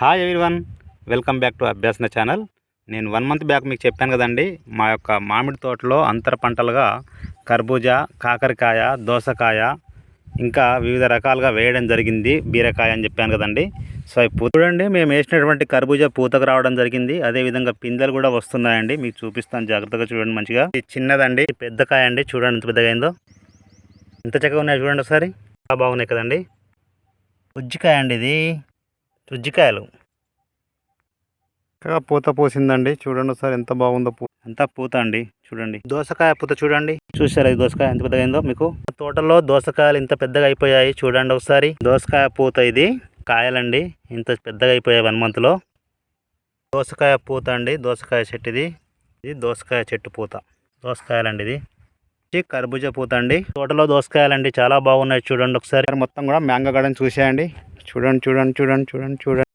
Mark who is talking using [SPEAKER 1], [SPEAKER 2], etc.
[SPEAKER 1] Hi everyone, welcome back to Abhyasana channel. నేను 1 month back మీకు చెప్పాను కదండి, మా యొక్క మామిడి తోటలో అంతర పంటలుగా కర్బూజా, కాకరకాయ, దోసకాయ ఇంకా వివిధ రకాలుగా వేయడం జరిగింది. బీరకాయ అని చెప్పాను కదండి. సో చూడండి, మేము వేసినటువంటి కర్బూజా పూతకు రావడం జరిగింది. అదేవిధంగా పిందెలు కూడా వస్తున్నాయండి. మీకు చూపిస్తాను, జాగ్రత్తగా చూడండి. మంచిగా ఇది చిన్నదండి, పెద్ద కాయ అండి. చూడండి ఎంత పెద్దగా అయిందో, ఎంత చక్కగా ఉన్నాయో చూడండి ఒకసారి. చాలా బాగున్నాయి కదండి. ఉజ్జికాయ అండి, ఇది ఉజ్జికాయలు పూత పోసిందండి. చూడండి ఒకసారి ఎంత బాగుందో. అంతా పూత అండి. చూడండి దోసకాయ పూత చూడండి. చూసారా ఈ దోసకాయ ఎంత పెద్దగా అయిందో? మీకు తోటలో దోసకాయలు ఇంత పెద్దగా అయిపోయాయి. చూడండి ఒకసారి దోసకాయ పూత. ఇది కాయలండి ఇంత పెద్దగా అయిపోయాయి 1 మంత్లో. దోసకాయ పూత అండి, దోసకాయ చెట్టు ఇది. ఇది దోసకాయ చెట్టు పూత, దోసకాయలండి. ఇది కర్బూజా పూత అండి. తోటలో దోసకాయలండి చాలా బాగున్నాయి. చూడండి ఒకసారి మొత్తం కూడా మ్యాంగో గార్డెన్ చూసేయండి. చూడండి చూడండి చూడండి చూడండి చూడండి.